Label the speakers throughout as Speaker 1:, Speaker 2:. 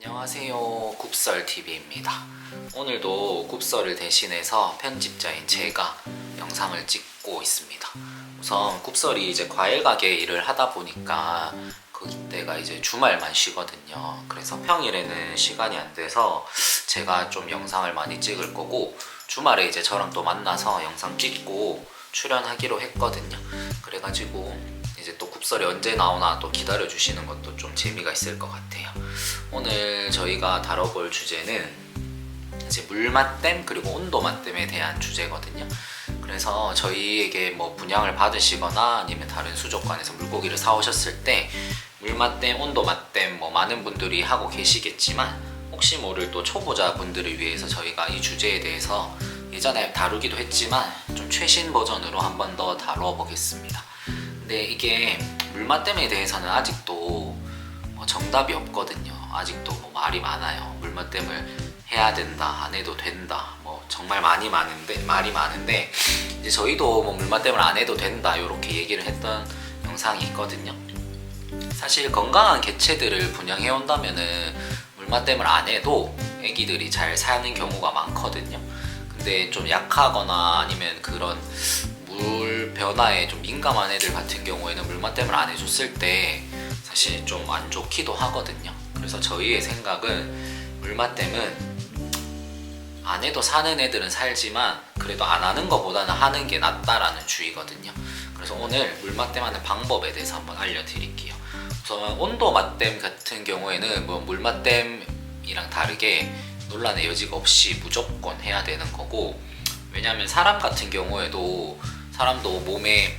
Speaker 1: 안녕하세요, 굽설TV입니다. 오늘도 굽설을 대신해서 편집자인 제가 영상을 찍고 있습니다. 우선 굽설이 이제 과일 가게 일을 하다 보니까 그때가 이제 주말만 쉬거든요. 그래서 평일에는 시간이 안 돼서 제가 좀 영상을 많이 찍을 거고, 주말에 이제 저랑 또 만나서 영상 찍고 출연하기로 했거든요. 그래가지고 이제 또 굽설이 언제 나오나 또 기다려 주시는 것도 좀 재미가 있을 것 같아요. 오늘 저희가 다뤄볼 주제는 이제 물맛댐 그리고 온도맛댐에 대한 주제거든요. 그래서 저희에게 뭐 분양을 받으시거나 아니면 다른 수족관에서 물고기를 사오셨을 때 물맛댐, 온도맛댐 뭐 많은 분들이 하고 계시겠지만, 혹시 모를 또 초보자 분들을 위해서 저희가 이 주제에 대해서 예전에 다루기도 했지만 좀 최신 버전으로 한 번 더 다뤄 보겠습니다. 근데 이게 물맛댐에 대해서는 아직도 정답이 없거든요. 아직도 뭐 말이 많아요. 물맛댐을 해야 된다, 안 해도 된다, 뭐 정말 말이 많은데 이제 저희도 뭐 물맛댐을 안 해도 된다 이렇게 얘기를 했던 영상이 있거든요. 사실 건강한 개체들을 분양해 온다면은 물맛댐을 안 해도 애기들이 잘 사는 경우가 많거든요. 근데 좀 약하거나 아니면 그런 물 변화에 좀 민감한 애들 같은 경우에는 물맛댐을 안 해줬을 때 사실 좀 안 좋기도 하거든요. 그래서 저희의 생각은 물맛댐은 안 해도 사는 애들은 살지만 그래도 안 하는 것보다는 하는 게 낫다라는 주의거든요. 그래서 오늘 물맛댐 하는 방법에 대해서 한번 알려드릴게요. 우선 온도맛댐 같은 경우에는 뭐 물맛댐이랑 다르게 논란의 여지가 없이 무조건 해야 되는 거고, 왜냐하면 사람 같은 경우에도 사람도 몸에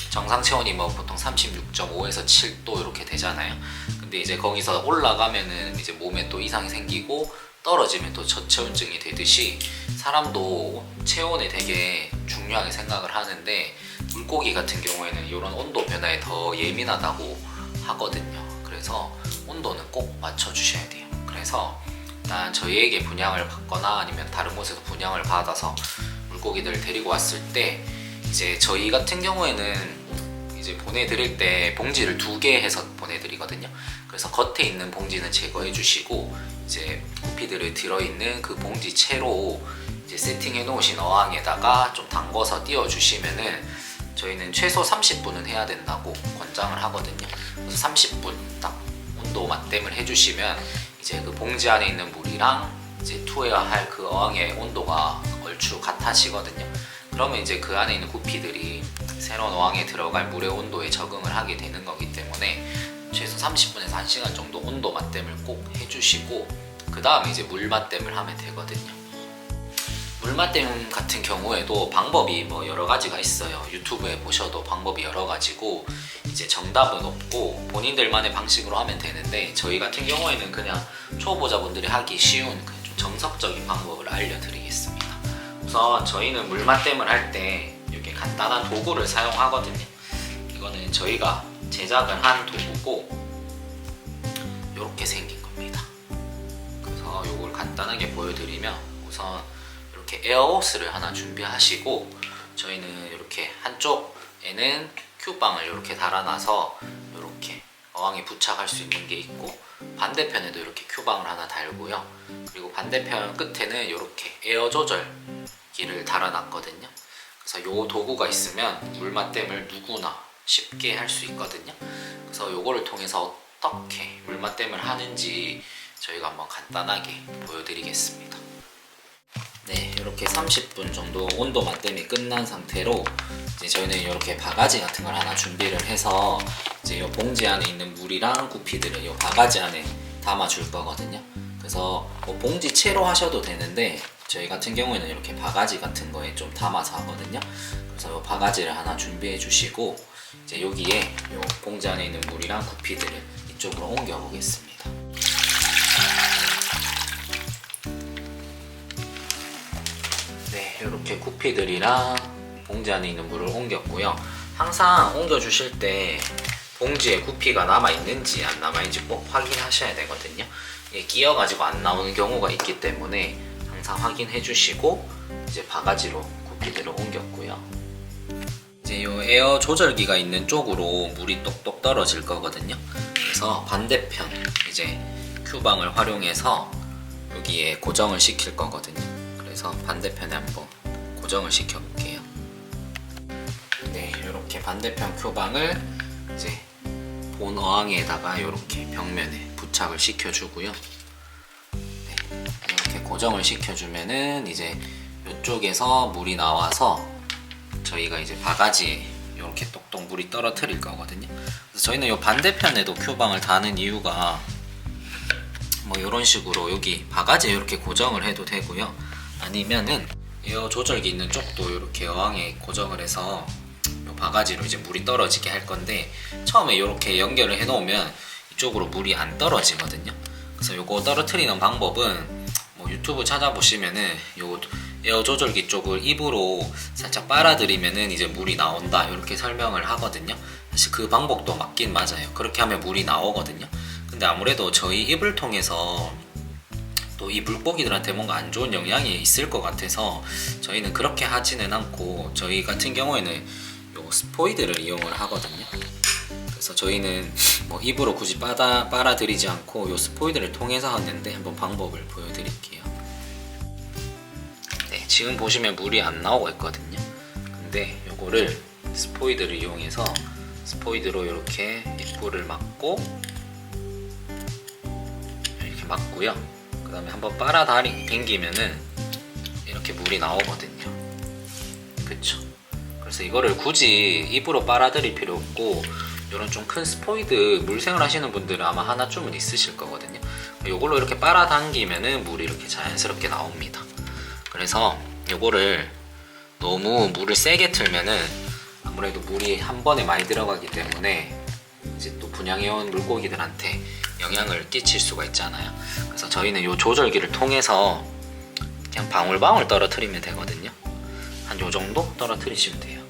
Speaker 1: 정상 체온이 뭐 보통 36.5에서 7도 이렇게 되잖아요. 근데 이제 거기서 올라가면은 이제 몸에 또 이상이 생기고 떨어지면 또 저체온증이 되듯이 사람도 체온에 되게 중요하게 생각을 하는데, 물고기 같은 경우에는 이런 온도 변화에 더 예민하다고 하거든요. 그래서 온도는 꼭 맞춰주셔야 돼요. 그래서 일단 저희에게 분양을 받거나 아니면 다른 곳에서 분양을 받아서 물고기들을 데리고 왔을 때 이제 저희 같은 경우에는 이제 보내드릴 때 봉지를 2개 해서 보내드리거든요. 그래서 겉에 있는 봉지는 제거해 주시고 이제 구피들을 들어있는 그 봉지 채로 이제 세팅해 놓으신 어항에다가 좀 담궈서 띄워 주시면은 저희는 최소 30분은 해야 된다고 권장을 하거든요. 그래서 30분 딱 온도 맞댐을 해주시면 이제 그 봉지 안에 있는 물이랑 이제 투여야 할 그 어항의 온도가 얼추 같아지거든요. 그러면 이제 그 안에 있는 구피들이 새로운 어항에 들어갈 물의 온도에 적응을 하게 되는 거기 때문에 최소 30분에서 1시간 정도 온도 맞댐을 꼭 해주시고, 그 다음에 이제 물 맞댐을 하면 되거든요. 물 맞댐 같은 경우에도 방법이 뭐 여러 가지가 있어요. 유튜브에 보셔도 방법이 여러 가지고 이제 정답은 없고 본인들만의 방식으로 하면 되는데, 저희 같은 경우에는 그냥 초보자분들이 하기 쉬운 좀 정석적인 방법을 알려드리겠습니다. 우선 저희는 물 맞댐을 할 때 이렇게 간단한 도구를 사용하거든요. 이거는 저희가 제작을 한 도구고 이렇게 생긴 겁니다. 그래서 이걸 간단하게 보여드리면, 우선 이렇게 에어호스를 하나 준비하시고, 저희는 이렇게 한쪽에는 큐방을 이렇게 달아놔서 이렇게 어항에 부착할 수 있는 게 있고, 반대편에도 이렇게 큐방을 하나 달고요. 그리고 반대편 끝에는 이렇게 에어 조절기를 달아놨거든요. 그래서 이 도구가 있으면 물맛댐을 누구나 쉽게 할 수 있거든요. 그래서 이거를 통해서 어떻게 물맛댐을 하는지 저희가 한번 간단하게 보여드리겠습니다. 네, 이렇게 30분 정도 온도 맞댐이 끝난 상태로 이제 저희는 이렇게 바가지 같은 걸 하나 준비를 해서 이제 이 봉지 안에 있는 물이랑 구피들을 이 바가지 안에 담아줄 거거든요. 그래서 뭐 봉지 채로 하셔도 되는데 저희 같은 경우에는 이렇게 바가지 같은 거에 좀 담아서 하거든요. 그래서 이 바가지를 하나 준비해 주시고 이제 여기에 이 봉지 안에 있는 물이랑 구피들을 이쪽으로 옮겨 보겠습니다. 네, 이렇게 구피들이랑 봉지 안에 있는 물을 옮겼고요. 항상 옮겨 주실 때 봉지에 구피가 남아 있는지 안 남아 있는지 꼭 확인하셔야 되거든요. 이게 끼어 가지고 안 나오는 경우가 있기 때문에 항상 확인해 주시고 이제 바가지로 구피들을 옮겼고요. 이제 이 에어 조절기가 있는 쪽으로 물이 똑똑 떨어질 거거든요. 그래서 반대편 이제 큐방을 활용해서 여기에 고정을 시킬 거거든요. 그래서 반대편에 한번 고정을 시켜 볼게요. 네, 이렇게 반대편 큐방을 이제 본 어항에다가 이렇게 벽면에 부착을 시켜주고요. 네, 이렇게 고정을 시켜주면은 이제 이쪽에서 물이 나와서 저희가 이제 바가지에 이렇게 똑똑 물이 떨어뜨릴 거거든요. 그래서 저희는 이 반대편에도 큐방을 다는 이유가 뭐 이런 식으로 여기 바가지에 이렇게 고정을 해도 되고요. 아니면은 에어 조절기 있는 쪽도 이렇게 어항에 고정을 해서 이 바가지로 이제 물이 떨어지게 할 건데, 처음에 이렇게 연결을 해 놓으면 이쪽으로 물이 안 떨어지거든요. 그래서 요거 떨어뜨리는 방법은 뭐 유튜브 찾아보시면은 요 에어 조절기 쪽을 입으로 살짝 빨아들이면은 이제 물이 나온다 이렇게 설명을 하거든요. 사실 그 방법도 맞긴 맞아요. 그렇게 하면 물이 나오거든요. 근데 아무래도 저희 입을 통해서 또 이 물고기들한테 뭔가 안 좋은 영향이 있을 것 같아서 저희는 그렇게 하지는 않고, 저희 같은 경우에는 요 스포이드를 이용을 하거든요. 그래서 저희는 뭐 입으로 굳이 빨아들이지 않고 요 스포이드를 통해서 하는데, 한번 방법을 보여드릴게요. 네, 지금 보시면 물이 안 나오고 있거든요. 근데 요거를 스포이드를 이용해서 스포이드로 이렇게 입구를 막고 이렇게 막고요. 그 다음에 한번 빨아당기면은 이렇게 물이 나오거든요. 그쵸? 그래서 이거를 굳이 입으로 빨아들일 필요 없고, 이런 좀 큰 스포이드 물생을 하시는 분들은 아마 하나쯤은 있으실 거거든요. 이걸로 이렇게 빨아당기면은 물이 이렇게 자연스럽게 나옵니다. 그래서 이거를 너무 물을 세게 틀면은 아무래도 물이 한 번에 많이 들어가기 때문에 이제 또 분양해온 물고기들한테 영향을 끼칠 수가 있잖아요. 그래서 저희는 이 조절기를 통해서 그냥 방울방울 떨어뜨리면 되거든요. 한 요 정도 떨어뜨리시면 돼요.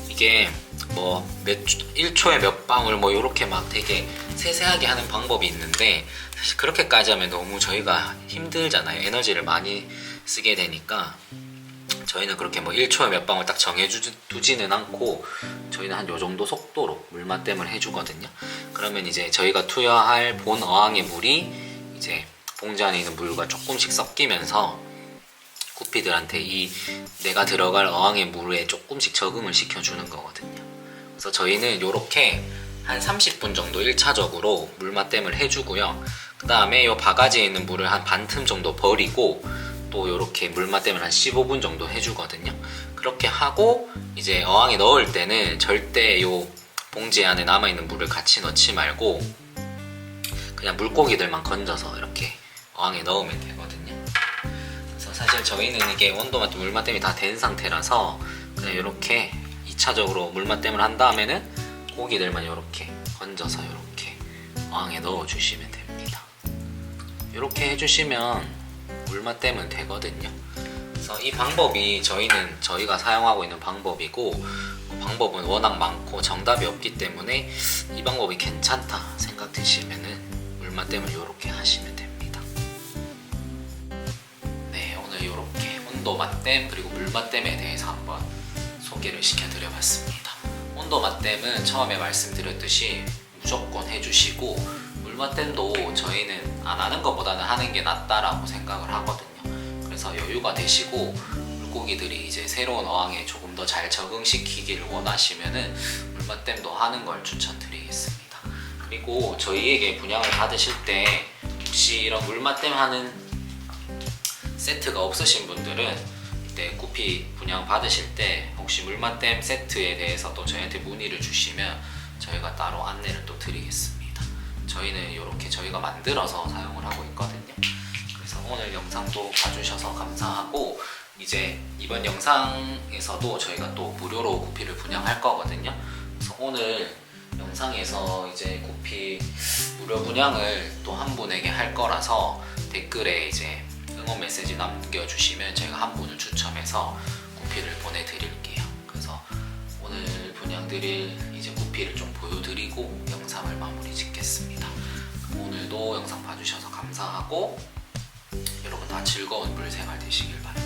Speaker 1: 이게 뭐 1초에 몇 방울 뭐 요렇게 막 되게 세세하게 하는 방법이 있는데, 사실 그렇게까지 하면 너무 저희가 힘들잖아요. 에너지를 많이 쓰게 되니까 저희는 그렇게 뭐 1초에 몇 방울 딱 정해두지는 않고, 저희는 한 요 정도 속도로 물맛댐을 해주거든요. 그러면 이제 저희가 투여할 본 어항의 물이 이제 봉지 안에 있는 물과 조금씩 섞이면서 구피들한테 이 내가 들어갈 어항의 물에 조금씩 적응을 시켜주는 거거든요. 그래서 저희는 요렇게 한 30분 정도 1차적으로 물맛댐을 해주고요. 그 다음에 요 바가지에 있는 물을 한 반틈 정도 버리고 또 요렇게 물맛댐을 한 15분 정도 해주거든요. 그렇게 하고 이제 어항에 넣을 때는 절대 요 봉지 안에 남아있는 물을 같이 넣지 말고 그냥 물고기들만 건져서 이렇게 어항에 넣으면 되거든요. 그래서 사실 저희는 이게 온도맛 물맛댐이 다 된 상태라서 그냥 이렇게 2차적으로 물맛댐을 한 다음에는 고기들만 이렇게 건져서 이렇게 어항에 넣어주시면 됩니다. 이렇게 해주시면 물맛댐은 되거든요. 그래서 이 방법이 저희가 사용하고 있는 방법이고, 방법은 워낙 많고 정답이 없기 때문에 이 방법이 괜찮다 생각되시면은 물맛댐을 이렇게 하시면 됩니다. 네, 오늘 이렇게 온도맛댐 그리고 물맛댐에 대해서 한번 소개를 시켜드려봤습니다. 온도맛댐은 처음에 말씀드렸듯이 무조건 해주시고, 물맛댐도 저희는 안 하는 것보다는 하는 게 낫다라고 생각을 하거든요. 그래서 여유가 되시고 물고기들이 이제 새로운 어항에 조금 더 잘 적응시키기를 원하시면은 물맛댐도 하는 걸 추천드리겠습니다. 그리고 저희에게 분양을 받으실 때 혹시 이런 물맛댐 하는 세트가 없으신 분들은 이때 구피 분양 받으실 때 혹시 물맛댐 세트에 대해서 또 저희한테 문의를 주시면 저희가 따로 안내를 또 드리겠습니다. 저희는 이렇게 저희가 만들어서 사용을 하고 있거든요. 그래서 오늘 영상도 봐주셔서 감사하고, 이제 이번 영상에서도 저희가 또 무료로 구피를 분양할 거거든요. 그래서 오늘 영상에서 이제 구피 무료 분양을 또 한 분에게 할 거라서 댓글에 이제 응원 메시지 남겨주시면 제가 한 분을 추첨해서 구피를 보내드릴게요. 그래서 오늘 분양드릴 이제 구피를 좀 보여드리고 영상을 마무리 짓겠습니다. 오늘도 영상 봐주셔서 감사하고 여러분 다 즐거운 물생활 되시길 바랍니다.